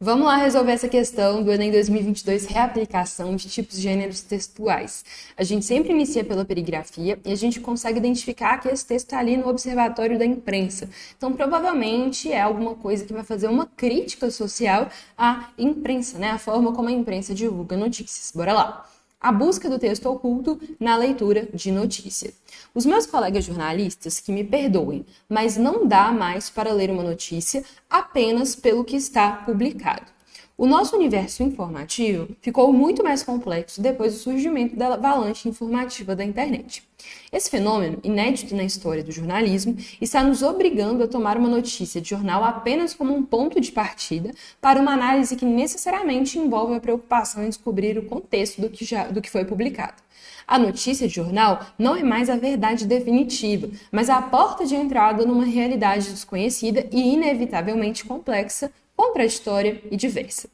Vamos lá resolver essa questão do Enem 2022, reaplicação de tipos de gêneros textuais. A gente sempre inicia pela perigrafia e a gente consegue identificar que esse texto está ali no observatório da imprensa. Então, provavelmente é alguma coisa que vai fazer uma crítica social à imprensa, né? A forma como a imprensa divulga notícias. Bora lá! A busca do texto oculto na leitura de notícia. Os meus colegas jornalistas que me perdoem, mas não dá mais para ler uma notícia apenas pelo que está publicado. O nosso universo informativo ficou muito mais complexo depois do surgimento da avalanche informativa da internet. Esse fenômeno, inédito na história do jornalismo, está nos obrigando a tomar uma notícia de jornal apenas como um ponto de partida para uma análise que necessariamente envolve a preocupação em descobrir o contexto do que foi publicado. A notícia de jornal não é mais a verdade definitiva, mas a porta de entrada numa realidade desconhecida e inevitavelmente complexa, contraditória e diversa.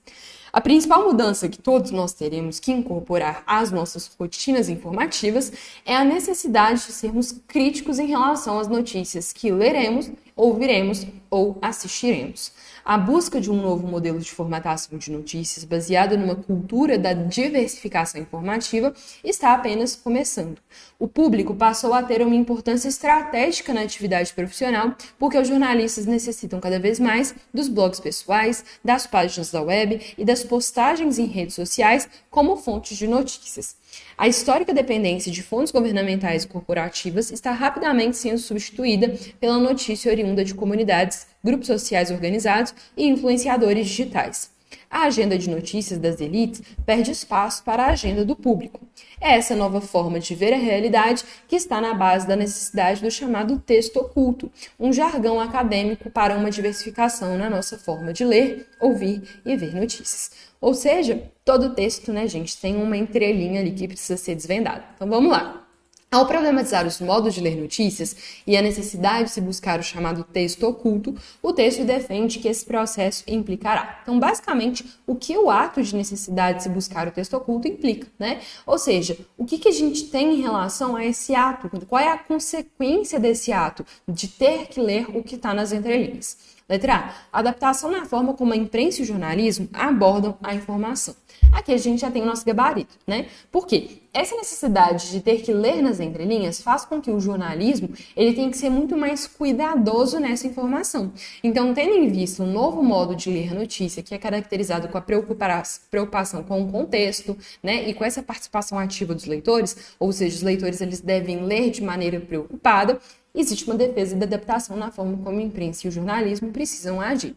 A principal mudança que todos nós teremos que incorporar às nossas rotinas informativas é a necessidade de sermos críticos em relação às notícias que leremos, ouviremos ou assistiremos. A busca de um novo modelo de formatação de notícias baseado numa cultura da diversificação informativa está apenas começando. O público passou a ter uma importância estratégica na atividade profissional porque os jornalistas necessitam cada vez mais dos blogs pessoais, das páginas da web e das postagens em redes sociais como fontes de notícias. A histórica dependência de fontes governamentais e corporativas está rapidamente sendo substituída pela notícia oriunda de comunidades, grupos sociais organizados e influenciadores digitais. A agenda de notícias das elites perde espaço para a agenda do público. É essa nova forma de ver a realidade que está na base da necessidade do chamado texto oculto, um jargão acadêmico para uma diversificação na nossa forma de ler, ouvir e ver notícias. Ou seja, todo texto, né, gente, tem uma entrelinha ali que precisa ser desvendada. Então vamos lá. Ao problematizar os modos de ler notícias e a necessidade de se buscar o chamado texto oculto, o texto defende que esse processo implicará. Então, basicamente, o que o ato de necessidade de se buscar o texto oculto implica, né? Ou seja, o que a gente tem em relação a esse ato? Qual é a consequência desse ato de ter que ler o que está nas entrelinhas? Letra A. Adaptação na forma como a imprensa e o jornalismo abordam a informação. Aqui a gente já tem o nosso gabarito, né? Por quê? Essa necessidade de ter que ler nas entrelinhas faz com que o jornalismo ele tenha que ser muito mais cuidadoso nessa informação. Então, tendo em vista um novo modo de ler a notícia, que é caracterizado com a preocupação com o contexto, né? E com essa participação ativa dos leitores, ou seja, os leitores eles devem ler de maneira preocupada, existe uma defesa da adaptação na forma como a imprensa e o jornalismo precisam agir.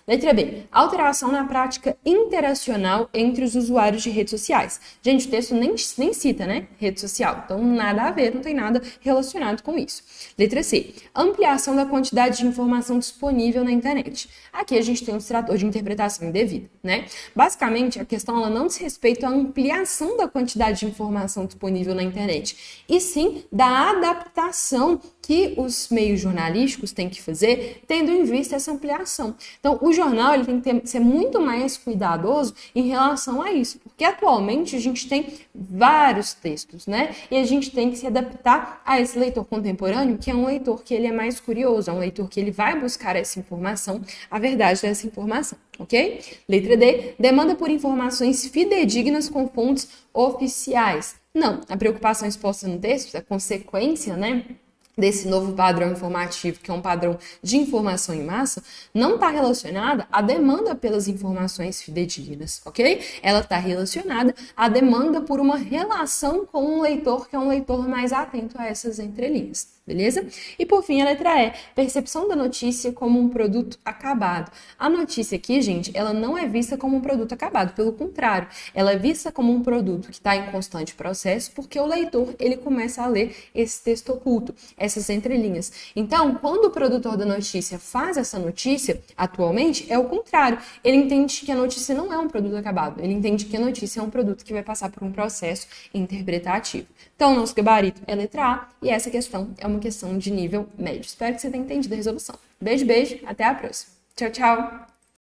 Letra B. Alteração na prática interacional entre os usuários de redes sociais. Gente, o texto nem cita, né? Rede social. Então, nada a ver, não tem nada relacionado com isso. Letra C. Ampliação da quantidade de informação disponível na internet. Aqui a gente tem um extrator de interpretação indevida, né? Basicamente, a questão ela não diz respeito à ampliação da quantidade de informação disponível na internet, e sim da adaptação que os meios jornalísticos têm que fazer, tendo em vista essa ampliação. Então, o jornal ele tem que ser muito mais cuidadoso em relação a isso, porque atualmente a gente tem vários textos, né? E a gente tem que se adaptar a esse leitor contemporâneo, que é um leitor que ele é mais curioso, é um leitor que ele vai buscar essa informação, a verdade dessa informação, ok? Letra D, demanda por informações fidedignas com fontes oficiais. Não, a preocupação exposta no texto, a consequência, né? Desse novo padrão informativo, que é um padrão de informação em massa, não está relacionada à demanda pelas informações fidedignas, ok? Ela está relacionada à demanda por uma relação com um leitor que é um leitor mais atento a essas entrelinhas. Beleza? E por fim, a letra E, percepção da notícia como um produto acabado. A notícia aqui, gente, ela não é vista como um produto acabado, pelo contrário, ela é vista como um produto que está em constante processo, porque o leitor, ele começa a ler esse texto oculto, essas entrelinhas. Então, quando o produtor da notícia faz essa notícia, atualmente, é o contrário. Ele entende que a notícia não é um produto acabado, ele entende que a notícia é um produto que vai passar por um processo interpretativo. Então, nosso gabarito é letra A, e essa questão é uma questão de nível médio. Espero que você tenha entendido a resolução. Beijo, beijo, até a próxima. Tchau, tchau!